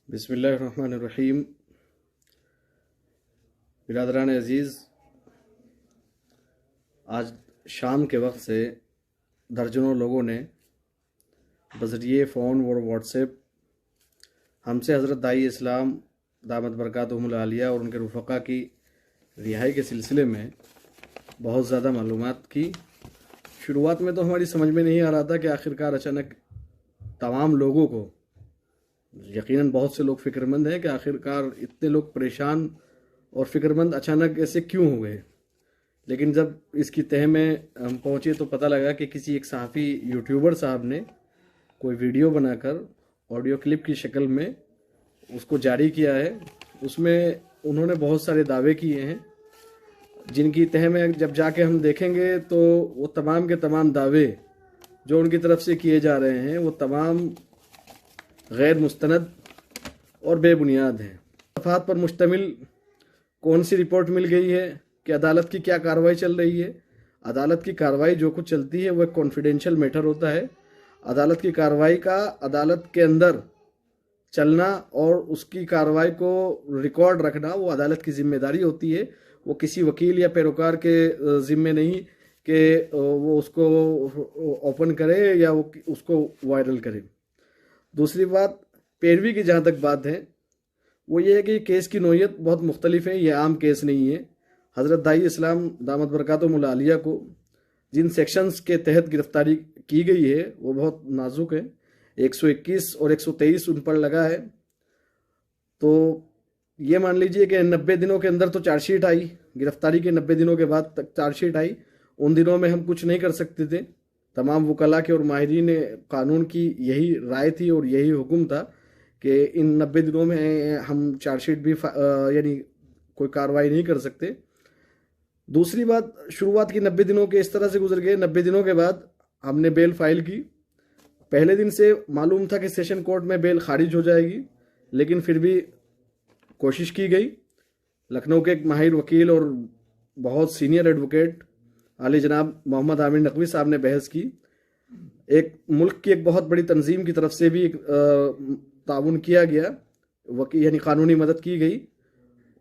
बिस्मिल्लाहिर्रहमानिर्रहीम। बिरादरान अज़ीज़, आज शाम के वक्त से दर्जनों लोगों ने बज़रिए फ़ोन और व्हाट्सएप हमसे हज़रत दाई इस्लाम दामत बरकातुहुमुल आलिया और उनके रुफ़क़ा की रिहाई के सिलसिले में बहुत ज़्यादा मालूमात की। शुरुआत में तो हमारी समझ में नहीं आ रहा था कि आखिरकार अचानक तमाम लोगों को, यकीनन बहुत से लोग फ़िक्रमंद हैं कि आखिरकार इतने लोग परेशान और फ़िक्रमंद अचानक ऐसे क्यों हो गए। लेकिन जब इसकी तह में हम पहुँचे तो पता लगा कि किसी एक सहाफ़ी यूट्यूबर साहब ने कोई वीडियो बनाकर ऑडियो क्लिप की शक्ल में उसको जारी किया है। उसमें उन्होंने बहुत सारे दावे किए हैं, जिनकी तह में जब जाके हम देखेंगे तो वो तमाम के तमाम दावे जो उनकी तरफ से किए जा रहे हैं वो तमाम गैर मुस्तनद और बेबुनियाद हैं। दफ़ात पर मुश्तमिल कौन सी रिपोर्ट मिल गई है कि अदालत की क्या कार्रवाई चल रही है। अदालत की कार्रवाई जो कुछ चलती है वह कॉन्फिडेंशियल मैटर होता है। अदालत की कार्रवाई का अदालत के अंदर चलना और उसकी कार्रवाई को रिकॉर्ड रखना वो अदालत की जिम्मेदारी होती है। वो किसी वकील या पैरोकार के ज़िम्मे नहीं कि वो उसको ओपन करे या वो उसको वायरल करे। दूसरी बात, पैरवी की जहाँ तक बात है वो ये है कि केस की नोयत बहुत मुख्तलिफ है। ये आम केस नहीं है। हज़रत दाई इस्लाम दामत बरकातुहुमुल आलिया को जिन सेक्शंस के तहत गिरफ्तारी की गई है वो बहुत नाजुक है। 121 और 123 उन पर लगा है। तो ये मान लीजिए कि 90 दिनों के अंदर तो चार्जशीट आई, गिरफ्तारी के 90 दिनों के बाद तक चार्जशीट आई। उन दिनों में हम कुछ नहीं कर सकते थे। तमाम वकला के और माहिरीन कानून की यही राय थी और यही हुक्म था कि इन 90 दिनों में हम चार्जशीट भी यानी कोई कार्रवाई नहीं कर सकते। दूसरी बात, शुरुआत की 90 दिनों के इस तरह से गुजर गए। 90 दिनों के बाद हमने बेल फाइल की। पहले दिन से मालूम था कि सेशन कोर्ट में बेल खारिज हो जाएगी, लेकिन फिर भी कोशिश की गई। लखनऊ के एक माहिर वकील और बहुत सीनियर एडवोकेट आली जनाब मोहम्मद आमिर नकवी साहब ने बहस की। एक मुल्क की एक बहुत बड़ी तंजीम की तरफ से भी एक ताउन किया गया, वकील यानी कानूनी मदद की गई।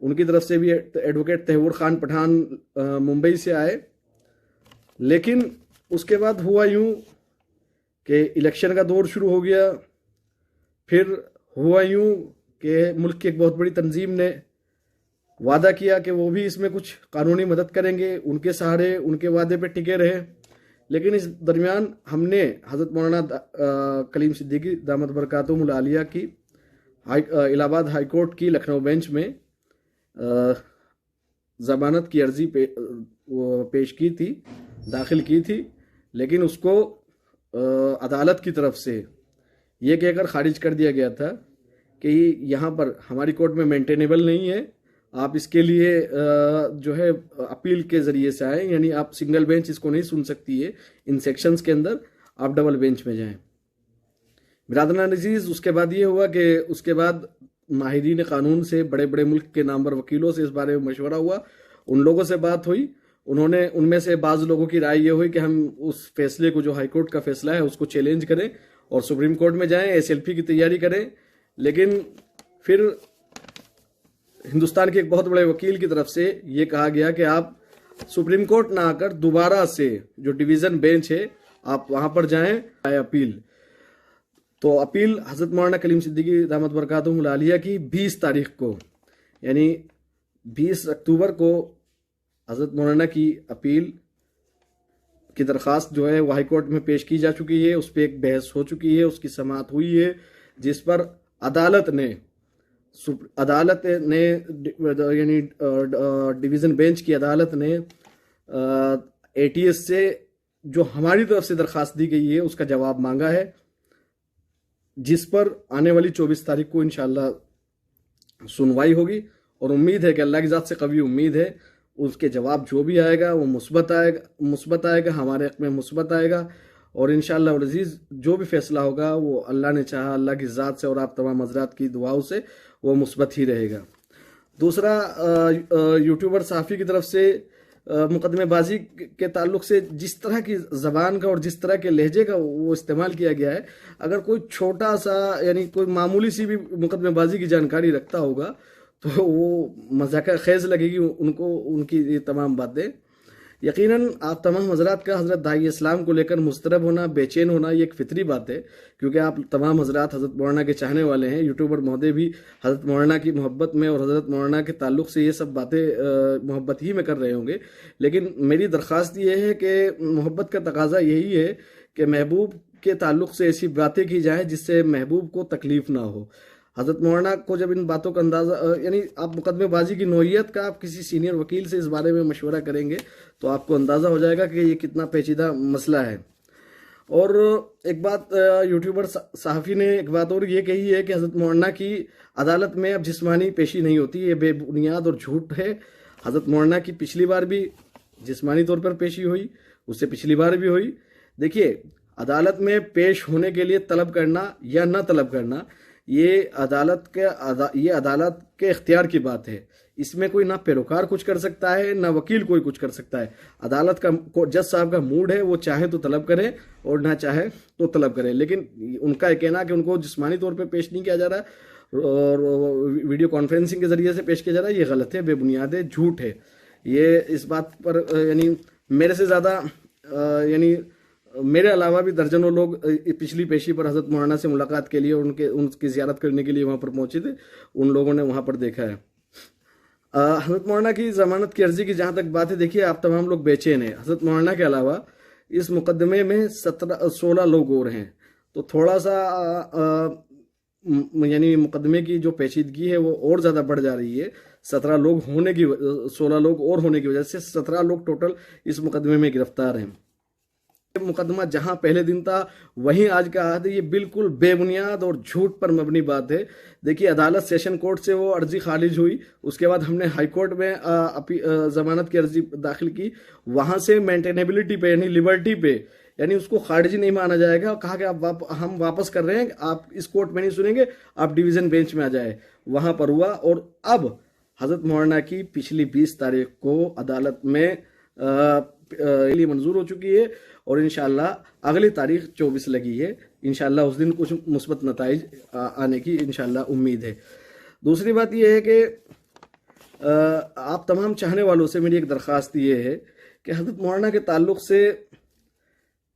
उनकी तरफ से भी एडवोकेट तहव्वुर खान पठान मुंबई से आए। लेकिन उसके बाद हुआ यूं कि इलेक्शन का दौर शुरू हो गया। फिर हुआ यूं कि मुल्क की एक बहुत बड़ी तंजीम ने वादा किया कि वो भी इसमें कुछ कानूनी मदद करेंगे। उनके सहारे, उनके वादे पे टिके रहे। लेकिन इस दरमियान हमने हज़रत मौलाना कलीम सिद्दीकी दामत बरकातुहुमुल आलिया की इलाहाबाद हाई कोर्ट की लखनऊ बेंच में ज़मानत की अर्जी पेश की थी, दाखिल की थी। लेकिन उसको अदालत की तरफ से ये कहकर खारिज कर दिया गया था कि यहाँ पर हमारी कोर्ट में मेंटेनेबल नहीं है, आप इसके लिए जो है अपील के ज़रिए से आए, यानी आप सिंगल बेंच इसको नहीं सुन सकती है इन सेक्शंस के अंदर, आप डबल बेंच में जाएं। बिरादरान अज़ीज़, उसके बाद ये हुआ कि उसके बाद माहिरीन कानून से, बड़े बड़े मुल्क के नामवर वकीलों से इस बारे में मशवरा हुआ। उन लोगों से बात हुई। उन्होंने, उनमें से बाज़ लोगों की राय ये हुई कि हम उस फैसले को, जो हाई कोर्ट का फैसला है, उसको चैलेंज करें और सुप्रीम कोर्ट में जाएं, SLP की तैयारी करें। लेकिन फिर हिंदुस्तान के एक बहुत बड़े वकील की तरफ से ये कहा गया कि आप सुप्रीम कोर्ट ना आकर दोबारा से जो डिवीज़न बेंच है आप वहाँ पर जाएं, अपील। तो अपील हज़रत मौलाना कलीम सिद्दीकी दामत बरकातुहुमुल आलिया की 20 तारीख को, यानी 20 अक्टूबर को हज़रत मौलाना की अपील की दरख्वास्त जो है वो हाई कोर्ट में पेश की जा चुकी है। उस पर एक बहस हो चुकी है, उसकी समाअत हुई है, जिस पर अदालत ने यानी डिवीज़न बेंच की अदालत ने ATS से जो हमारी तरफ से दरख्वास्त दी गई है उसका जवाब मांगा है, जिस पर आने वाली 24 तारीख को इंशाअल्लाह सुनवाई होगी। और उम्मीद है कि अल्लाह की ज़ात से कवी उम्मीद है उसके जवाब जो भी आएगा वो मुस्बत आएगा, हमारे हक़ में मुस्बत आएगा। और इंशाअल्लाह अज़ीज़ जो भी फैसला होगा वो अल्लाह ने चाहा, अल्लाह की ज़ात से और आप तमाम हज़रात की दुआओं से वो मुस्बत ही रहेगा। दूसरा, यूट्यूबर सहाफ़ी की तरफ से मुकदमेबाजी के ताल्लुक से जिस तरह की ज़बान का और जिस तरह के लहजे का वो इस्तेमाल किया गया है, अगर कोई छोटा सा यानी कोई मामूली सी भी मुकदमेबाजी की जानकारी रखता होगा तो वो मजाक खेज लगेगी उनको उनकी ये तमाम बातें। यकीनन आप तमाम हजरात का हज़रत दाई इस्लाम को लेकर मुस्तरब होना, बेचैन होना, ये एक फितरी बात है, क्योंकि आप तमाम हजरात हज़रत मौलाना के चाहने वाले हैं। यूट्यूबर महोदय भी हज़रत मौलाना की मोहब्बत में और हज़रत मौलाना के ताल्लुक से ये सब बातें मोहब्बत ही में कर रहे होंगे। लेकिन मेरी दरख्वास्त ये है कि मोहब्बत का तकाजा यही है कि महबूब के ताल्लुक से ऐसी बातें की जाएँ जिससे महबूब को तकलीफ़ ना हो। हज़रत मौलाना को जब इन बातों का अंदाज़ा यानी आप मुकदमेबाजी की नौइयत का आप किसी सीनियर वकील से इस बारे में मशवरा करेंगे तो आपको अंदाज़ा हो जाएगा कि ये कितना पेचीदा मसला है। और एक बात यूट्यूबर सहाफ़ी ने एक बात और ये कही है कि हज़रत मौलाना की अदालत में अब जिस्मानी पेशी नहीं होती, ये बेबुनियाद और झूठ है। हज़रत मौलाना की पिछली बार भी जिस्मानी तौर पर पेशी हुई, उससे पिछली बार भी हुई। देखिए, अदालत में पेश होने के लिए तलब करना या न तलब करना ये अदालत के इख्तियार की बात है। इसमें कोई ना पैरोकार कुछ कर सकता है ना वकील कोई कुछ कर सकता है। अदालत का जज साहब का मूड है, वो चाहे तो तलब करे और ना चाहे तो तलब करे। लेकिन उनका ये कहना कि उनको जिस्मानी तौर पे पेश नहीं किया जा रहा और वीडियो कॉन्फ्रेंसिंग के जरिए से पेश किया जा रहा है, ये गलत है, बेबुनियाद है, झूठ है। ये इस बात पर यानी मेरे से ज़्यादा यानी मेरे अलावा भी दर्जनों लोग पिछली पेशी पर हज़रत मौलाना से मुलाकात के लिए उनकी ज़ियारत करने के लिए वहाँ पर पहुँचे थे। उन लोगों ने वहाँ पर देखा है। हज़रत मौलाना की ज़मानत की अर्जी की जहाँ तक बात है, देखिए आप तमाम लोग बेचैन हैं। हज़रत मौलाना के अलावा इस मुकदमे में 16 लोग और हैं, तो थोड़ा सा यानी मुकदमे की जो पेचीदगी है वो और ज़्यादा बढ़ जा रही है। 16 लोग और होने की वजह से 17 लोग टोटल इस मुकदमे में गिरफ्तार हैं। मुकदमा जहां पहले दिन था वहीं आज का आहद है। ये बिल्कुल बेबुनियाद और झूठ पर मबनी बात है। देखिए, अदालत सेशन कोर्ट से वो अर्जी खारिज हुई, उसके बाद हमने हाई कोर्ट में जमानत की अर्जी दाखिल की, वहां से मेंटेनेबिलिटी पे यानी लिबर्टी पे यानी उसको खारिज नहीं माना जाएगा। कहा कि हम वापस कर रहे हैं, आप इस कोर्ट में नहीं सुनेंगे, आप डिवीजन बेंच में आ जाए। वहां पर हुआ और अब हजरत मौलाना की पिछली 20 तारीख को अदालत में लिए मंजूर हो चुकी है और इंशाल्लाह अगली तारीख 24 लगी है। इंशाल्लाह उस दिन कुछ मुस्बत नताइज आने की इंशाल्लाह उम्मीद है। दूसरी बात यह है कि आप तमाम चाहने वालों से मेरी एक दरख्वास्त ये है कि हज़रत मौलाना के ताल्लुक़ से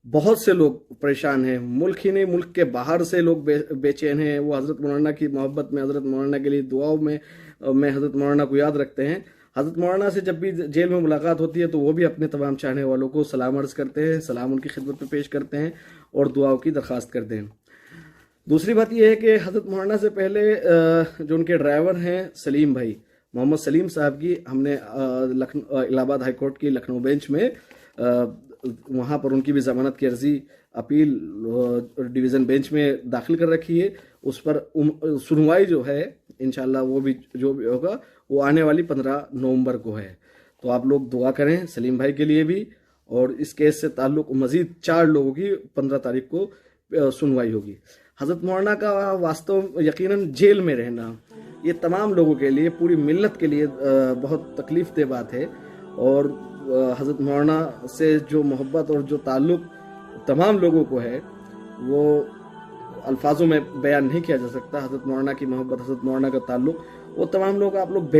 बहुत से लोग परेशान हैं। मुल्क ही नहीं, मुल्क के बाहर से लोग बेचैन हैं। वो हज़रत मौलाना की मोहब्बत में, हज़रत मौलाना के लिए दुआओं में हज़रत मौलाना को याद रखते हैं। हज़रत मौलाना से जब भी जेल में मुलाकात होती है तो वो भी अपने तमाम चाहने वालों को सलाम अर्ज़ करते हैं, सलाम उनकी खिदमत में पेश करते हैं और दुआओं की दरख्वास्त करते हैं। दूसरी बात यह है कि हज़रत मौलाना से पहले जो उनके ड्राइवर हैं सलीम भाई, मोहम्मद सलीम साहब की हमने इलाहाबाद हाई कोर्ट की लखनऊ बेंच में वहाँ पर उनकी भी ज़मानत की अर्जी अपील डिवीज़न बेंच में दाखिल कर रखी है। उस पर सुनवाई जो है इंशाल्लाह वो भी जो भी होगा वो आने वाली 15 नवंबर को है। तो आप लोग दुआ करें सलीम भाई के लिए भी। और इस केस से ताल्लुक़ मज़ीद 4 लोगों की 15 तारीख को सुनवाई होगी। हज़रत मौलाना का वास्तव यकीनन जेल में रहना ये तमाम लोगों के लिए, पूरी मिल्लत के लिए बहुत तकलीफ़ दे बात है। और हज़रत मौलाना से जो मोहब्बत और जो ताल्लुक़ तमाम लोगों को है वो अल्फाजों में बयान नहीं किया जा सकता। हज़रत मौलाना की मोहब्बत, हज़रत मौलाना का ताल्लुक़, वो तमाम लोग आप लोग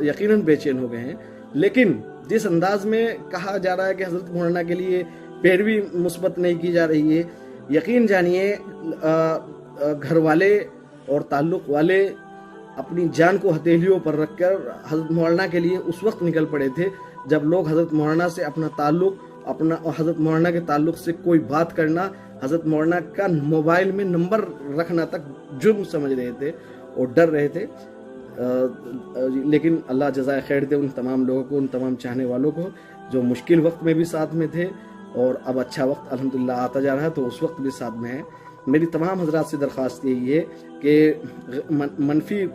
यकीनन बेचैन हो गए हैं। लेकिन जिस अंदाज में कहा जा रहा है कि हज़रत मौलाना के लिए पैरवी मुस्बत नहीं की जा रही है, यकीन जानिए घर वाले और ताल्लुक़ वाले अपनी जान को हथेलियों पर रखकर हज़रत मौलाना के लिए उस वक्त निकल पड़े थे जब लोग हज़रत मौलाना से अपना ताल्लुक़, अपना हज़रत मौलाना के ताल्लुक़ से कोई बात करना, हज़रत मौलाना का मोबाइल में नंबर रखना तक जुर्म समझ रहे थे और डर रहे थे। लेकिन अल्लाह जज़ाए खैर दे उन तमाम लोगों को, उन तमाम चाहने वालों को जो मुश्किल वक्त में भी साथ में थे और अब अच्छा वक्त अल्हम्दुलिल्लाह आता जा रहा है तो उस वक्त भी साथ में है। मेरी तमाम हजरात से दरख्वास्त यही है कि मनफी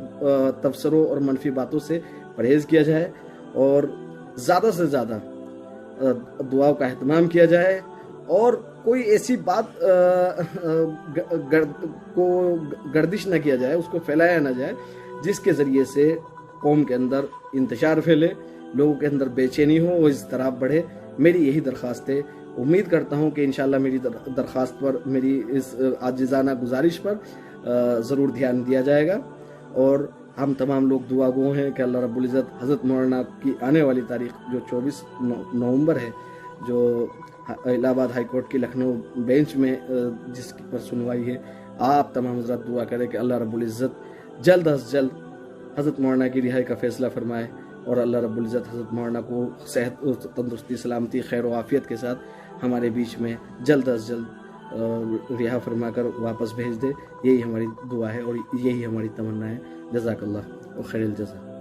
तबसरों और मनफी बातों से परहेज़ किया जाए और ज़्यादा से ज़्यादा दुआओं का एहतमाम किया जाए और कोई ऐसी बात को गर्दिश न किया जाए, उसको फैलाया ना जाए जिसके ज़रिए से कौम के अंदर इंतशार फैले लोगों के अंदर बेचैनी हो, वो इज़्तिराब बढ़े, मेरी यही दरख्वास्त है। उम्मीद करता हूँ कि इंशाल्लाह मेरी दरख्वास्त पर, मेरी इस आजिज़ाना गुजारिश पर ज़रूर ध्यान दिया जाएगा। और हम तमाम लोग दुआ गो हैं कि अल्लाह रब्बुल इज़्ज़त हज़रत मौलाना की आने वाली तारीख जो 24 नवंबर है, जो इलाहाबाद हाई कोर्ट की लखनऊ बेंच में जिसकी पर सुनवाई है, आप तमाम हज़रात दुआ करें कि अल्लाह रब्बुल इज़्ज़त जल्द अज जल्द हज़रत मौलाना की रिहाई का फ़ैसला फरमाए और अल्लाह रब्बुल इज़्ज़त हज़रत मौलाना को सेहत, तंदुरुस्ती, सलामती, खैर व आफ़ियत के साथ हमारे बीच में जल्द अज जल्द रिहा फरमा कर वापस भेज दे। यही हमारी दुआ है और यही हमारी तमन्ना है। जज़ाकल्लाह व खैरिल जज़ा।